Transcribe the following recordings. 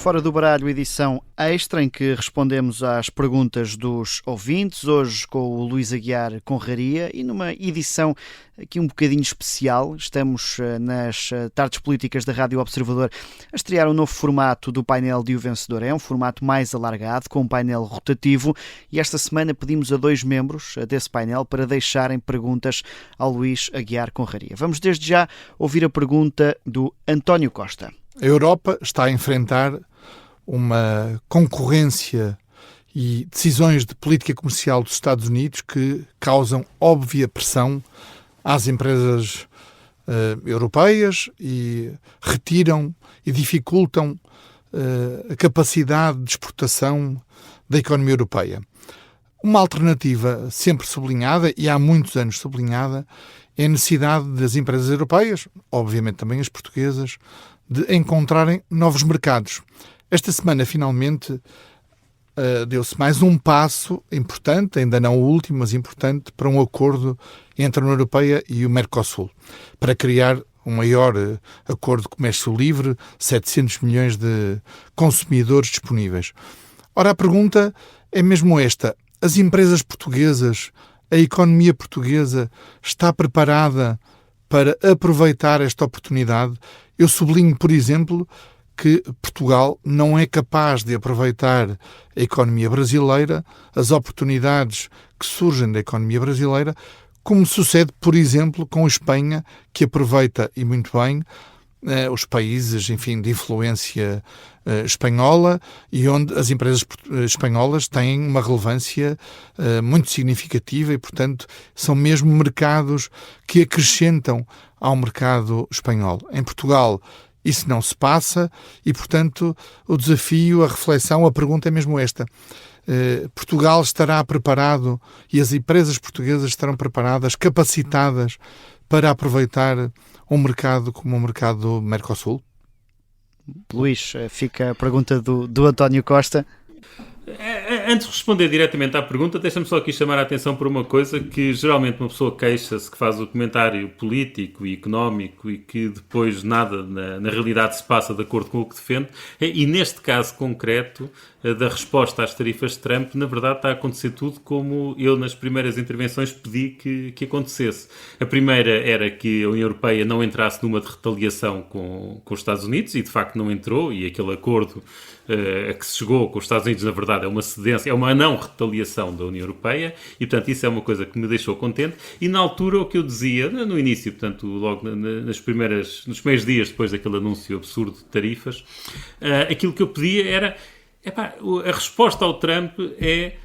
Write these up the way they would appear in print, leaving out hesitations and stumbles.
Fora do Baralho, edição extra, em que respondemos às perguntas dos ouvintes, hoje com o Luís Aguiar Conraria, e numa edição aqui um bocadinho especial. Estamos nas tardes políticas da Rádio Observador a estrear um novo formato do painel de O Vencedor. É um formato mais alargado, com um painel rotativo, e esta semana pedimos a 2 membros desse painel para deixarem perguntas ao Luís Aguiar Conraria. Vamos desde já ouvir a pergunta do António Costa. A Europa está a enfrentar uma concorrência e decisões de política comercial dos Estados Unidos que causam óbvia pressão às empresas europeias e retiram e dificultam a capacidade de exportação da economia europeia. Uma alternativa sempre sublinhada, e há muitos anos sublinhada, é a necessidade das empresas europeias, obviamente também as portuguesas, de encontrarem novos mercados. Esta semana, finalmente, deu-se mais um passo importante, ainda não o último, mas importante, para um acordo entre a União Europeia e o Mercosul, para criar um maior acordo de comércio livre, 700 milhões de consumidores disponíveis. Ora, a pergunta é mesmo esta: as empresas portuguesas, a economia portuguesa está preparada para aproveitar esta oportunidade? Eu sublinho, por exemplo, que Portugal não é capaz de aproveitar a economia brasileira, as oportunidades que surgem da economia brasileira, como sucede, por exemplo, com a Espanha, que aproveita, e muito bem, os países, enfim, de influência espanhola, e onde as empresas espanholas têm uma relevância muito significativa e, portanto, são mesmo mercados que acrescentam ao mercado espanhol. Em Portugal isso não se passa e, portanto, o desafio, a reflexão, a pergunta é mesmo esta: Portugal estará preparado e as empresas portuguesas estarão preparadas, capacitadas para aproveitar um mercado como o mercado do Mercosul? Luís, fica a pergunta do António Costa. Antes de responder diretamente à pergunta, deixa-me só aqui chamar a atenção por uma coisa que geralmente uma pessoa queixa-se, que faz o comentário político e económico e que depois nada na realidade se passa de acordo com o que defende, e neste caso concreto da resposta às tarifas de Trump, na verdade está a acontecer tudo como eu nas primeiras intervenções pedi que acontecesse. A primeira era que a União Europeia não entrasse numa de retaliação com os Estados Unidos, e de facto não entrou, e aquele acordo a que se chegou com os Estados Unidos, na verdade, é uma cedência, é uma não retaliação da União Europeia, e portanto isso é uma coisa que me deixou contente. E na altura o que eu dizia, no início, portanto logo nos primeiros dias depois daquele anúncio absurdo de tarifas, aquilo que eu pedia era, a resposta ao Trump é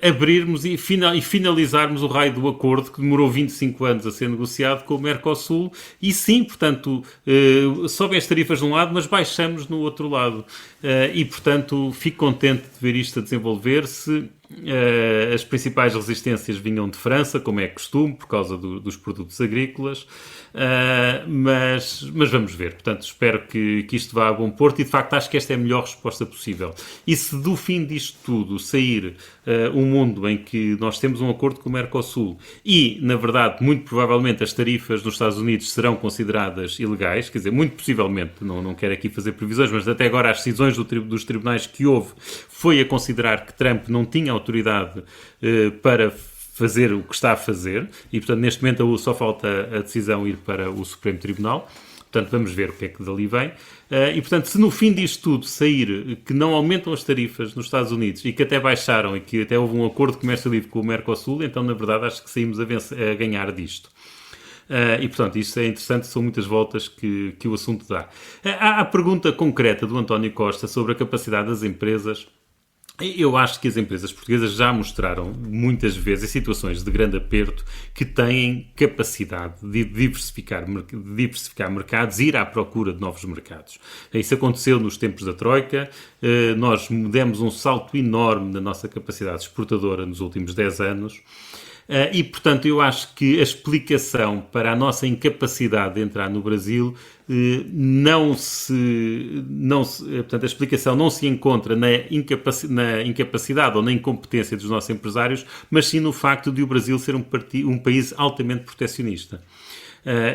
abrirmos e finalizarmos o raio do acordo que demorou 25 anos a ser negociado com o Mercosul, e sim, portanto, sobem as tarifas de um lado, mas baixamos no outro lado. E, portanto, fico contente de ver isto a desenvolver-se. As principais resistências vinham de França, como é costume, por causa dos produtos agrícolas, mas vamos ver. Portanto, espero que isto vá a bom porto, e de facto acho que esta é a melhor resposta possível. E se do fim disto tudo sair um mundo em que nós temos um acordo com o Mercosul e, na verdade, muito provavelmente as tarifas nos Estados Unidos serão consideradas ilegais, quer dizer, muito possivelmente, não quero aqui fazer previsões, mas até agora as decisões dos tribunais que houve foi a considerar que Trump não tinha autoridade para fazer o que está a fazer, e portanto neste momento só falta a decisão ir para o Supremo Tribunal. Portanto vamos ver o que é que dali vem, e portanto se no fim disto tudo sair que não aumentam as tarifas nos Estados Unidos e que até baixaram e que até houve um acordo de comércio livre com o Mercosul, então na verdade acho que saímos a ganhar disto. E portanto isto é interessante, são muitas voltas que o assunto dá. Há a pergunta concreta do António Costa sobre a capacidade das empresas. Eu acho que as empresas portuguesas já mostraram muitas vezes, em situações de grande aperto, que têm capacidade de diversificar mercados e ir à procura de novos mercados. Isso aconteceu nos tempos da Troika. Nós demos um salto enorme na nossa capacidade exportadora nos últimos 10 anos. E, portanto, eu acho que a explicação para a nossa incapacidade de entrar no Brasil portanto, a explicação não se encontra na incapacidade ou na incompetência dos nossos empresários, mas sim no facto de o Brasil ser um país altamente protecionista.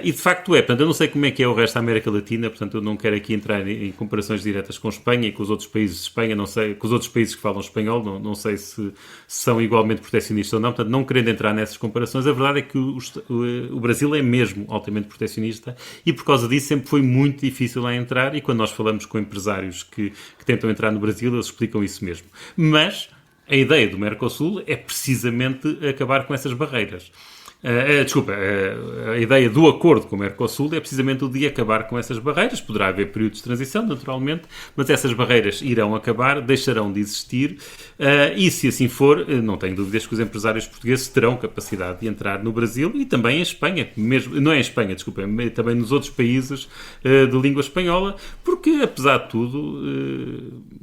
E de facto é, portanto, eu não sei como é que é o resto da América Latina, portanto eu não quero aqui entrar em comparações diretas com Espanha e com os outros países de Espanha, não sei, com os outros países que falam espanhol, não sei se são igualmente proteccionistas ou não, portanto não querendo entrar nessas comparações, a verdade é que o Brasil é mesmo altamente proteccionista e por causa disso sempre foi muito difícil lá entrar, e quando nós falamos com empresários que tentam entrar no Brasil, eles explicam isso mesmo. Mas a ideia do Mercosul é precisamente acabar com essas barreiras. A ideia do acordo com o Mercosul é precisamente o de acabar com essas barreiras. Poderá haver períodos de transição, naturalmente, mas essas barreiras irão acabar, deixarão de existir, e se assim for, não tenho dúvidas que os empresários portugueses terão capacidade de entrar no Brasil e também em Espanha, mesmo, não é em Espanha, desculpa, também nos outros países de língua espanhola, porque, apesar de tudo,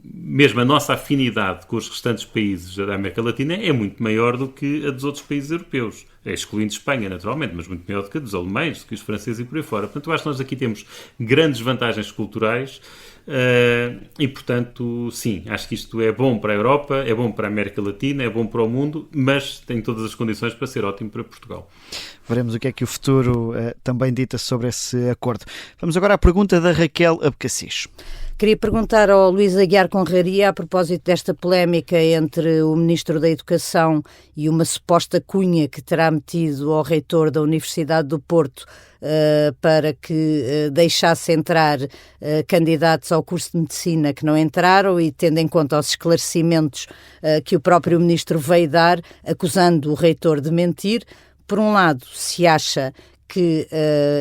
mesmo a nossa afinidade com os restantes países da América Latina é muito maior do que a dos outros países europeus. Excluindo Espanha, naturalmente, mas muito maior do que a dos alemães, do que os franceses e por aí fora. Portanto, eu acho que nós aqui temos grandes vantagens culturais e, portanto, sim, acho que isto é bom para a Europa, é bom para a América Latina, é bom para o mundo, mas tem todas as condições para ser ótimo para Portugal. Veremos o que é que o futuro também dita sobre esse acordo. Vamos agora à pergunta da Raquel Abcacis. Queria perguntar ao Luís Aguiar Conraria, a propósito desta polémica entre o Ministro da Educação e uma suposta cunha que terá metido ao reitor da Universidade do Porto para que deixasse entrar candidatos ao curso de Medicina que não entraram, e tendo em conta os esclarecimentos que o próprio Ministro veio dar, acusando o reitor de mentir. Por um lado, se acha que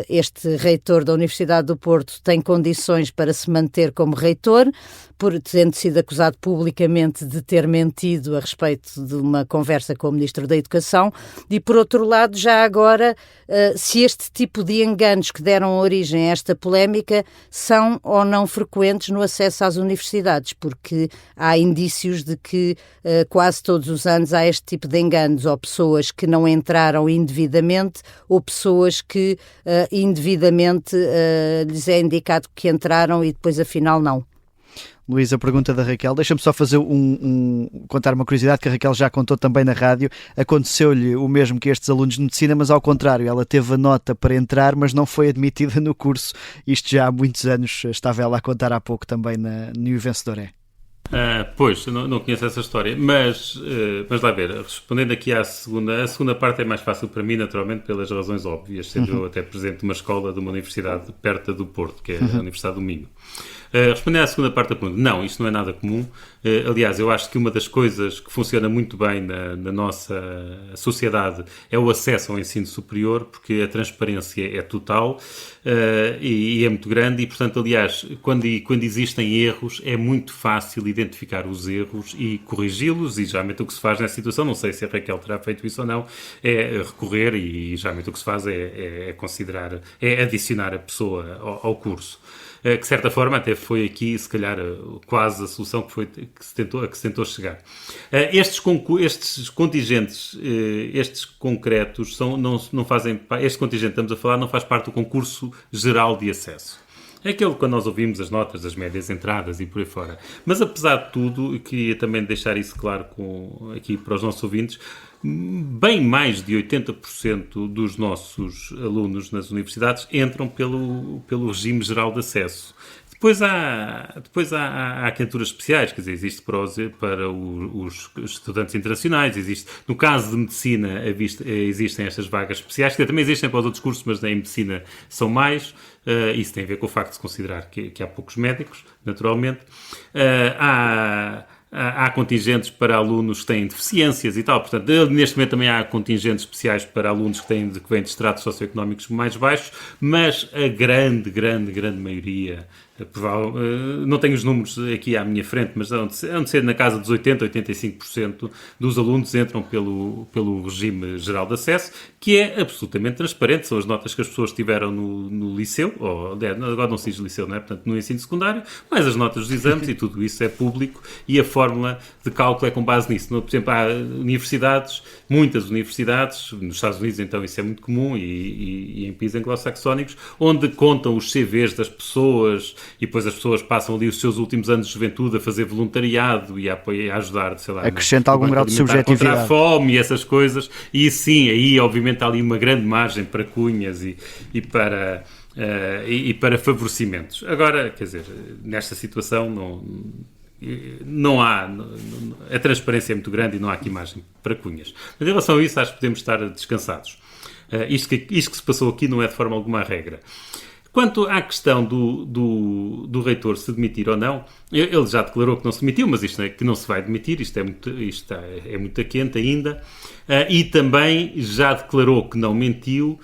este reitor da Universidade do Porto tem condições para se manter como reitor, por tendo sido acusado publicamente de ter mentido a respeito de uma conversa com o Ministro da Educação, e por outro lado, já agora, se este tipo de enganos que deram origem a esta polémica são ou não frequentes no acesso às universidades, porque há indícios de que quase todos os anos há este tipo de enganos, ou pessoas que não entraram indevidamente, ou pessoas que indevidamente lhes é indicado que entraram e depois afinal não. Luís, a pergunta da Raquel, deixa-me só fazer contar uma curiosidade que a Raquel já contou também na rádio. Aconteceu-lhe o mesmo que estes alunos de medicina, mas ao contrário, ela teve a nota para entrar, mas não foi admitida no curso. Isto já há muitos anos, estava ela a contar há pouco também no Vencedor. Pois, não conheço essa história, mas lá ver, respondendo aqui a segunda parte é mais fácil para mim, naturalmente, pelas razões óbvias, sendo eu até presidente de uma escola de uma universidade perto do Porto, que é a Universidade do Minho. Respondendo à segunda parte da pergunta, não, isto não é nada comum. Aliás, eu acho que uma das coisas que funciona muito bem na nossa sociedade é o acesso ao ensino superior, porque a transparência é total e é muito grande, e, portanto, aliás, quando existem erros, é muito fácil identificar os erros e corrigi-los, e geralmente o que se faz nessa situação, não sei se a Raquel terá feito isso ou não, é recorrer, e geralmente o que se faz é considerar, é adicionar a pessoa ao curso. Que de certa forma até foi aqui, se calhar, quase a solução que se tentou chegar. Estes contingentes, estes concretos, não fazem, este contingente que estamos a falar não faz parte do concurso geral de acesso. É aquele quando nós ouvimos as notas das médias entradas e por aí fora. Mas, apesar de tudo, eu queria também deixar isso claro aqui para os nossos ouvintes, bem mais de 80% dos nossos alunos nas universidades entram pelo regime geral de acesso. Depois há candidaturas especiais, quer dizer, existe para os estudantes internacionais, no caso de medicina existem estas vagas especiais, que também existem para os outros cursos, mas em medicina são mais. Isso tem a ver com o facto de se considerar que há poucos médicos, naturalmente. Há contingentes para alunos que têm deficiências e tal, portanto, neste momento também há contingentes especiais para alunos que vêm de estratos socioeconómicos mais baixos, mas a grande maioria, não tenho os números aqui à minha frente, mas hão de ser na casa dos 80%, 85% dos alunos entram pelo regime geral de acesso, que é absolutamente transparente, são as notas que as pessoas tiveram no liceu, agora não se diz liceu, não é? Portanto, no ensino secundário, mas as notas dos exames e tudo isso é público, e a fórmula de cálculo é com base nisso. Por exemplo, há muitas universidades, nos Estados Unidos então isso é muito comum, e em países anglo-saxónicos, onde contam os CVs das pessoas, e depois as pessoas passam ali os seus últimos anos de juventude a fazer voluntariado e a ajudar, sei lá, acrescenta algum grau de subjetividade contra a fome e essas coisas, e sim, aí obviamente há ali uma grande margem para cunhas e para favorecimentos. Agora, quer dizer, nesta situação não há, a transparência é muito grande e não há aqui margem para cunhas. Mas em relação a isso, acho que podemos estar descansados. Isto que se passou aqui não é de forma alguma a regra. Quanto à questão do reitor se demitir ou não, ele já declarou que não se demitiu, mas isto é que não se vai demitir, isto é muito quente ainda, e também já declarou que não mentiu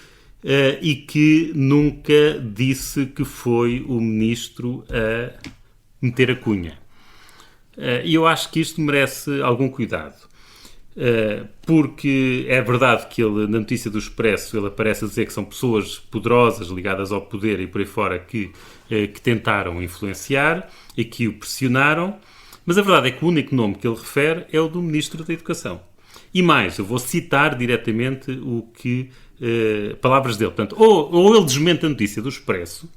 e que nunca disse que foi o ministro a meter a cunha. E eu acho que isto merece algum cuidado. Porque é verdade que ele, na notícia do Expresso, ele aparece a dizer que são pessoas poderosas ligadas ao poder e por aí fora que tentaram influenciar e que o pressionaram, mas a verdade é que o único nome que ele refere é o do Ministro da Educação. E mais, eu vou citar diretamente palavras dele. Portanto, ou ele desmente a notícia do Expresso,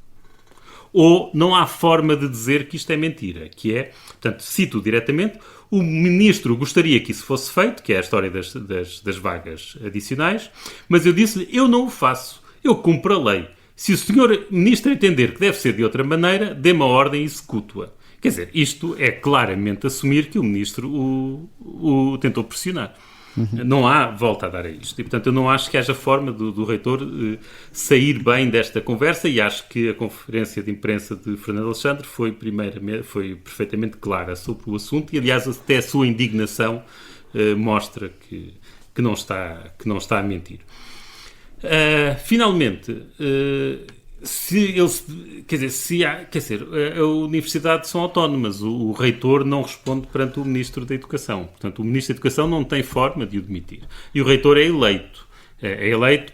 ou não há forma de dizer que isto é mentira, que é, portanto, cito diretamente, o ministro gostaria que isso fosse feito, que é a história das vagas adicionais, mas eu disse-lhe, eu não o faço, eu cumpro a lei. Se o senhor ministro entender que deve ser de outra maneira, dê-me a ordem e executo-a. Quer dizer, isto é claramente assumir que o ministro o tentou pressionar. Não há volta a dar a isto. E, portanto, eu não acho que haja forma do reitor sair bem desta conversa e acho que a conferência de imprensa de Fernando Alexandre foi perfeitamente clara sobre o assunto e, aliás, até a sua indignação mostra que não está a mentir. Finalmente, a universidade são autónomas, o reitor não responde perante o Ministro da Educação. Portanto, o Ministro da Educação não tem forma de o demitir. E o reitor é eleito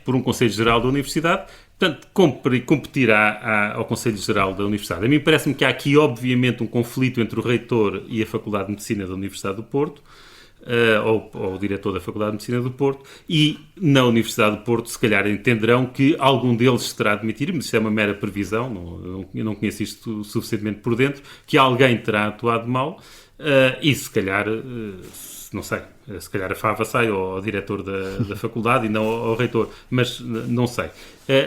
por um Conselho Geral da Universidade, portanto, competirá ao Conselho Geral da Universidade. A mim parece-me que há aqui, obviamente, um conflito entre o reitor e a Faculdade de Medicina da Universidade do Porto, ou o diretor da Faculdade de Medicina do Porto, e na Universidade do Porto se calhar entenderão que algum deles terá de admitir, mas isto é uma mera previsão, eu não conheço isto suficientemente por dentro, que alguém terá atuado mal, e se calhar, não sei, se calhar a Fava sai ao diretor da faculdade e não ao reitor, mas não sei.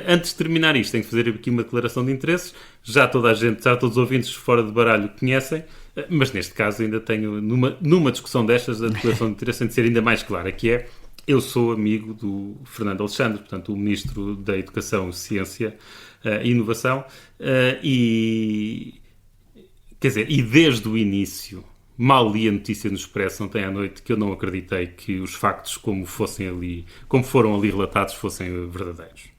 Antes de terminar isto, tenho que fazer aqui uma declaração de interesses, já todos os ouvintes fora de baralho conhecem, mas neste caso ainda tenho, numa discussão destas, a declaração de interesse tem de ser ainda mais clara, que é, eu sou amigo do Fernando Alexandre, portanto, o Ministro da Educação, Ciência e Inovação, e desde o início, mal li a notícia no Expresso ontem à noite, que eu não acreditei que os factos como foram ali relatados fossem verdadeiros.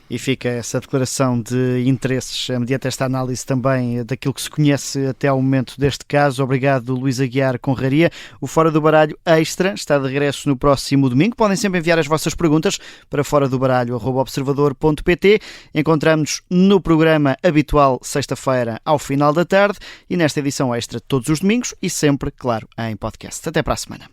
E fica essa declaração de interesses, mediante esta análise também daquilo que se conhece até ao momento deste caso. Obrigado, Luís Aguiar Conraria. O Fora do Baralho Extra está de regresso no próximo domingo. Podem sempre enviar as vossas perguntas para foradobaralho@observador.pt. Encontramos-nos no programa habitual sexta-feira ao final da tarde e nesta edição extra todos os domingos e sempre, claro, em podcast. Até para a semana.